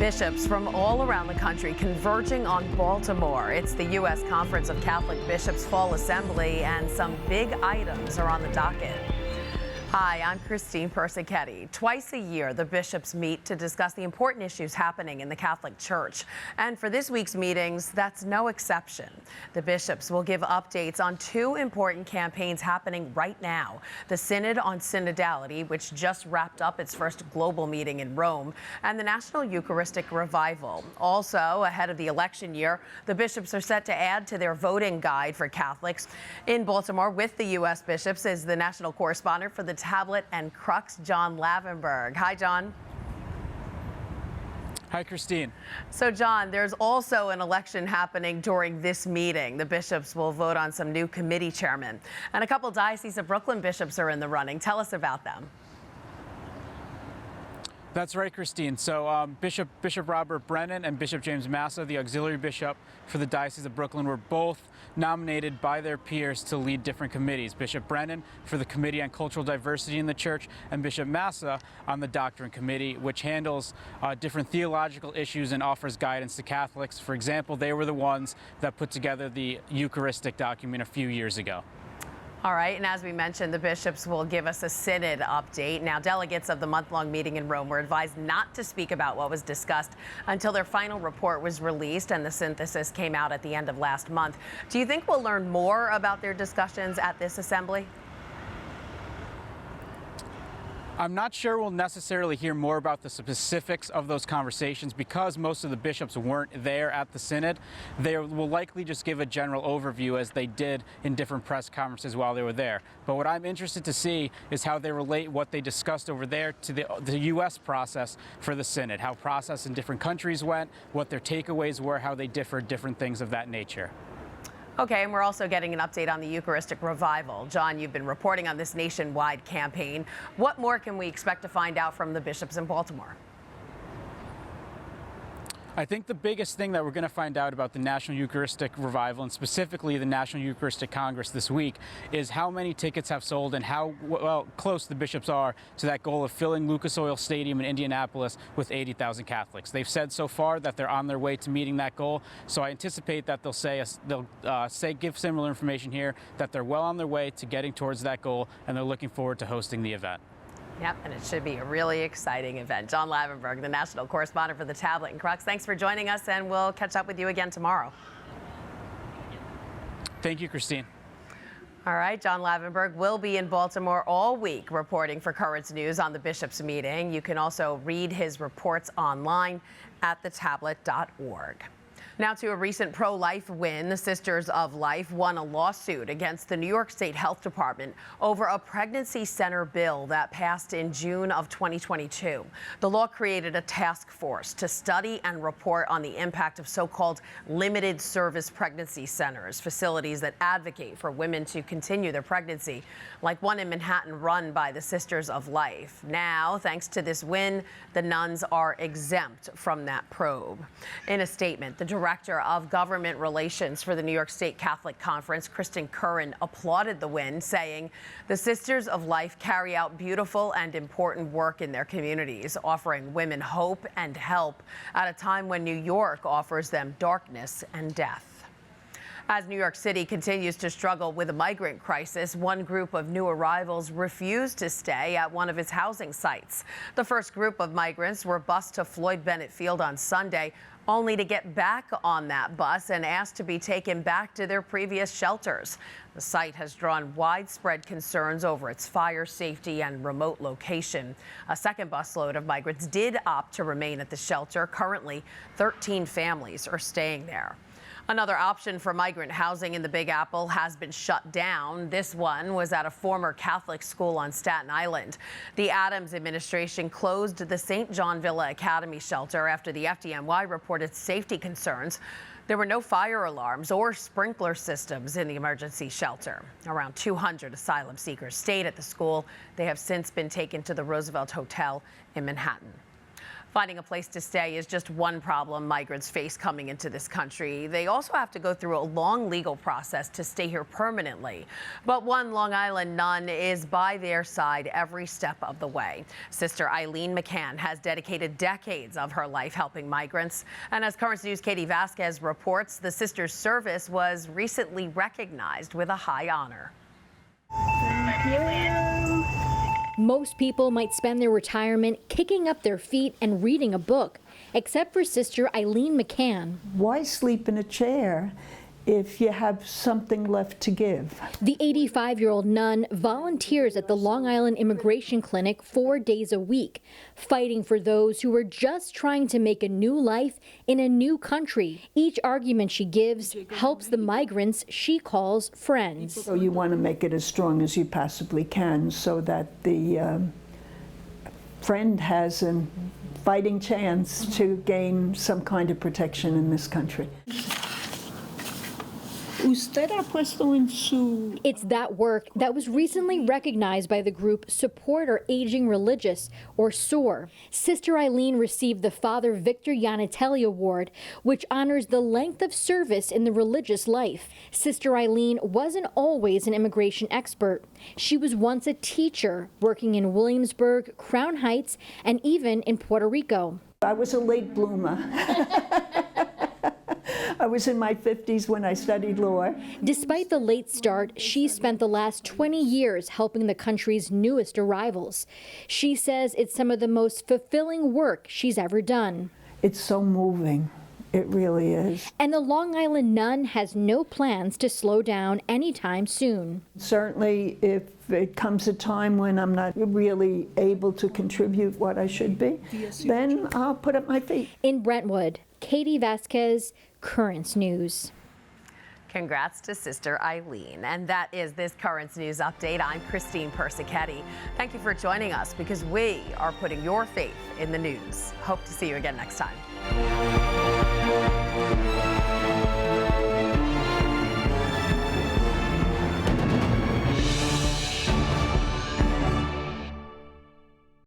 Bishops from all around the country converging on Baltimore. It's the U.S. Conference of Catholic Bishops Fall Assembly, and some big items are on the docket. Hi, I'm Christine Persichetti. Twice a year, the bishops meet to discuss the important issues happening in the Catholic Church. And for this week's meetings, that's no exception. The bishops will give updates on two important campaigns happening right now. The Synod on Synodality, which just wrapped up its first global meeting in Rome, and the National Eucharistic Revival. Also, ahead of the election year, the bishops are set to add to their voting guide for Catholics. In Baltimore with the U.S. bishops is the national correspondent for the Tablet and Crux, John Lavenberg. Hi, John. Hi, Christine. So, John, there's also an election happening during this meeting. The bishops will vote on some new committee chairmen. And a couple Diocese of Brooklyn bishops are in the running. Tell us about them. That's right, Christine. So Bishop Robert Brennan and Bishop James Massa, the auxiliary bishop for the Diocese of Brooklyn, were both nominated by their peers to lead different committees. Bishop Brennan for the Committee on Cultural Diversity in the Church, and Bishop Massa on the Doctrine Committee, which handles different theological issues and offers guidance to Catholics. For example, they were the ones that put together the Eucharistic document a few years ago. All right, and as we mentioned, the bishops will give us a synod update. Now, delegates of the month-long meeting in Rome were advised not to speak about what was discussed until their final report was released and the synthesis came out at the end of last month. Do you think we'll learn more about their discussions at this assembly? I'm not sure we'll necessarily hear more about the specifics of those conversations because most of the bishops weren't there at the synod. They will likely just give a general overview as they did in different press conferences while they were there. But what I'm interested to see is how they relate what they discussed over there to the U.S. process for the synod, how process in different countries went, what their takeaways were, how they differed, different things of that nature. Okay, and we're also getting an update on the Eucharistic Revival. John, you've been reporting on this nationwide campaign. What more can we expect to find out from the bishops in Baltimore? I think the biggest thing that we're going to find out about the National Eucharistic Revival, and specifically the National Eucharistic Congress this week, is how many tickets have sold and how close the bishops are to that goal of filling Lucas Oil Stadium in Indianapolis with 80,000 Catholics. They've said so far that they're on their way to meeting that goal, so I anticipate that they'll give similar information here, that they're well on their way to getting towards that goal, and they're looking forward to hosting the event. Yep, and it should be a really exciting event. John Lavenberg, the national correspondent for the Tablet and Crux, thanks for joining us, and we'll catch up with you again tomorrow. Thank you, Christine. All right, John Lavenberg will be in Baltimore all week reporting for Currents News on the bishops' meeting. You can also read his reports online at thetablet.org. Now to a recent pro-life win. The Sisters of Life won a lawsuit against the New York State Health Department over a pregnancy center bill that passed in June of 2022. The law created a task force to study and report on the impact of so-called limited service pregnancy centers, facilities that advocate for women to continue their pregnancy, like one in Manhattan run by the Sisters of Life. Now, thanks to this win, the nuns are exempt from that probe. In a statement, the Director of Government Relations for the New York State Catholic Conference, Kristen Curran, applauded the win, saying the Sisters of Life carry out beautiful and important work in their communities, offering women hope and help at a time when New York offers them darkness and death. As New York City continues to struggle with a migrant crisis, one group of new arrivals refused to stay at one of its housing sites. The first group of migrants were bused to Floyd Bennett Field on Sunday, only to get back on that bus and asked to be taken back to their previous shelters. The site has drawn widespread concerns over its fire safety and remote location. A second busload of migrants did opt to remain at the shelter. Currently, 13 families are staying there. Another option for migrant housing in the Big Apple has been shut down. This one was at a former Catholic school on Staten Island. The Adams administration closed the St. John Villa Academy shelter after the FDNY reported safety concerns. There were no fire alarms or sprinkler systems in the emergency shelter. Around 200 asylum seekers stayed at the school. They have since been taken to the Roosevelt Hotel in Manhattan. Finding a place to stay is just one problem migrants face coming into this country. They also have to go through a long legal process to stay here permanently. But one Long Island nun is by their side every step of the way. Sister Eileen McCann has dedicated decades of her life helping migrants. And as Currents News' Katie Vasquez reports, the sister's service was recently recognized with a high honor. Most people might spend their retirement kicking up their feet and reading a book, except for Sister Eileen McCann. Why sleep in a chair if you have something left to give? The 85-year-old nun volunteers at the Long Island Immigration Clinic 4 days a week, fighting for those who are just trying to make a new life in a new country. Each argument she gives helps the migrants she calls friends. So you want to make it as strong as you possibly can so that the friend has a fighting chance to gain some kind of protection in this country. Usted ha puesto en su... It's that work that was recently recognized by the group Support Our Aging Religious, or SOAR. Sister Eileen received the Father Victor Yanatelli Award, which honors the length of service in the religious life. Sister Eileen wasn't always an immigration expert. She was once a teacher, working in Williamsburg, Crown Heights, and even in Puerto Rico. I was a late bloomer. I was in my 50s when I studied law. Despite the late start, she spent the last 20 years helping the country's newest arrivals. She says it's some of the most fulfilling work she's ever done. It's so moving. It really is. And the Long Island nun has no plans to slow down anytime soon. Certainly, if it comes a time when I'm not really able to contribute what I should be, then I'll put up my feet. In Brentwood, Katie Vasquez, Currents News. Congrats to Sister Eileen. And that is this Currents News update. I'm Christine Persichetti. Thank you for joining us because we are putting your faith in the news. Hope to see you again next time.